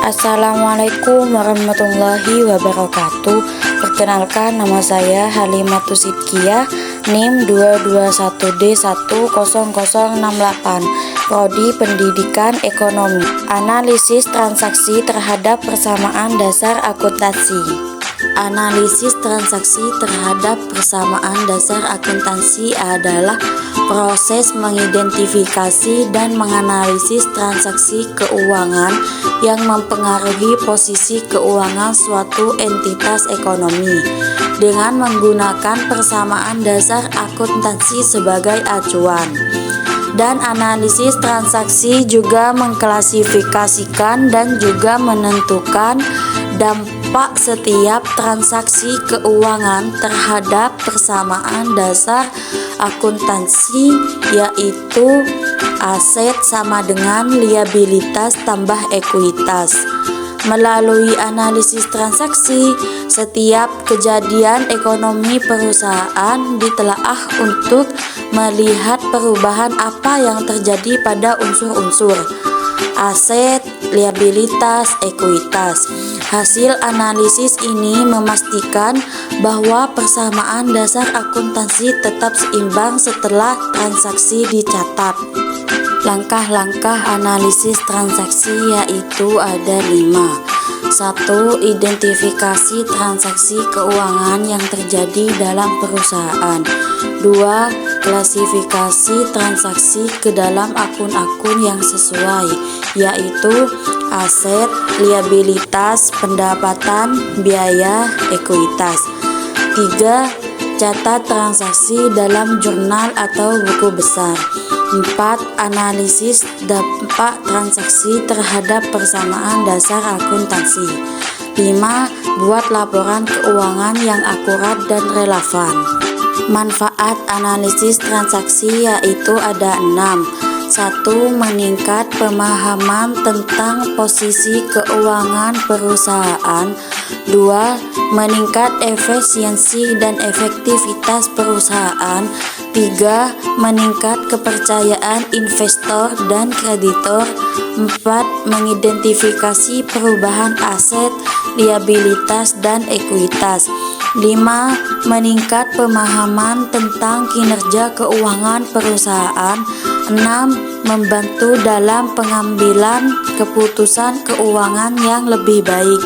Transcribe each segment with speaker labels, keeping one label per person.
Speaker 1: Assalamualaikum warahmatullahi wabarakatuh. Perkenalkan, nama saya Halimatus Sidqiyah, NIM 221D10068, Prodi Pendidikan Ekonomi. Analisis transaksi terhadap persamaan dasar akuntansi. Analisis transaksi terhadap persamaan dasar akuntansi adalah proses mengidentifikasi dan menganalisis transaksi keuangan yang mempengaruhi posisi keuangan suatu entitas ekonomi dengan menggunakan persamaan dasar akuntansi sebagai acuan. Dan analisis transaksi juga mengklasifikasikan dan juga menentukan dampak setiap transaksi keuangan terhadap persamaan dasar akuntansi, yaitu aset sama dengan liabilitas tambah ekuitas. Melalui analisis transaksi, setiap kejadian ekonomi perusahaan ditelaah untuk melihat perubahan apa yang terjadi pada unsur-unsur aset, liabilitas, ekuitas. Hasil analisis ini memastikan bahwa persamaan dasar akuntansi tetap seimbang setelah transaksi dicatat. Langkah-langkah analisis transaksi yaitu ada 5. 1. Identifikasi transaksi keuangan yang terjadi dalam perusahaan. 2. Klasifikasi transaksi ke dalam akun-akun yang sesuai, yaitu aset, liabilitas, pendapatan, biaya, ekuitas. 3. Catat transaksi dalam jurnal atau buku besar. 4. Analisis dampak transaksi terhadap persamaan dasar akuntansi. 5. Buat laporan keuangan yang akurat dan relevan. Manfaat analisis transaksi yaitu ada 6. 1. Meningkat pemahaman tentang posisi keuangan perusahaan. 2. Meningkat efisiensi dan efektivitas perusahaan. 3. Meningkat kepercayaan investor dan kreditor. 4. Mengidentifikasi perubahan aset, liabilitas, dan ekuitas. 5. Meningkat pemahaman tentang kinerja keuangan perusahaan. 6. Membantu dalam pengambilan keputusan keuangan yang lebih baik.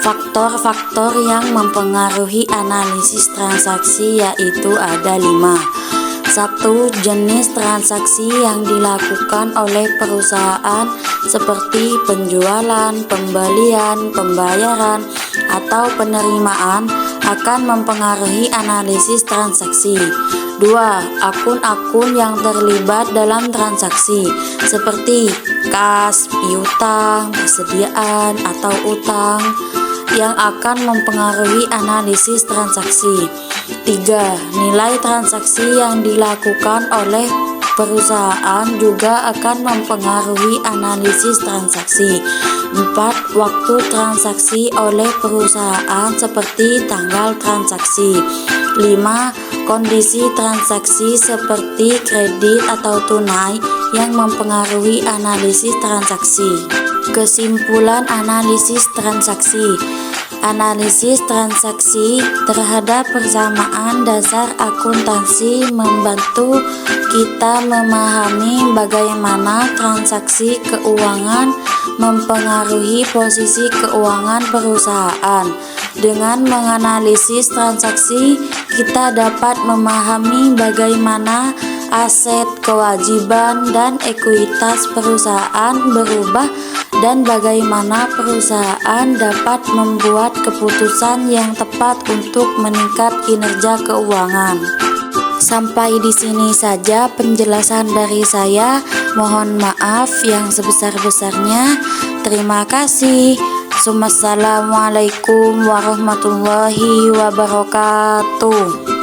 Speaker 1: Faktor-faktor yang mempengaruhi analisis transaksi yaitu ada 5. 1. Jenis transaksi yang dilakukan oleh perusahaan seperti penjualan, pembelian, pembayaran, atau penerimaan akan mempengaruhi analisis transaksi. 2. Akun-akun yang terlibat dalam transaksi seperti kas, piutang, persediaan, atau utang yang akan mempengaruhi analisis transaksi. 3. Nilai transaksi yang dilakukan oleh perusahaan juga akan mempengaruhi analisis transaksi. 4. Waktu transaksi oleh perusahaan seperti tanggal transaksi. 5. Kondisi transaksi seperti kredit atau tunai yang mempengaruhi analisis transaksi. Kesimpulan analisis transaksi. Analisis transaksi terhadap persamaan dasar akuntansi membantu kita memahami bagaimana transaksi keuangan mempengaruhi posisi keuangan perusahaan. Dengan menganalisis transaksi, kita dapat memahami bagaimana aset, kewajiban, dan ekuitas perusahaan berubah dan bagaimana perusahaan dapat membuat keputusan yang tepat untuk meningkat kinerja keuangan. Sampai di sini saja penjelasan dari saya. Mohon maaf yang sebesar-besarnya. Terima kasih. Assalamualaikum warahmatullahi wabarakatuh.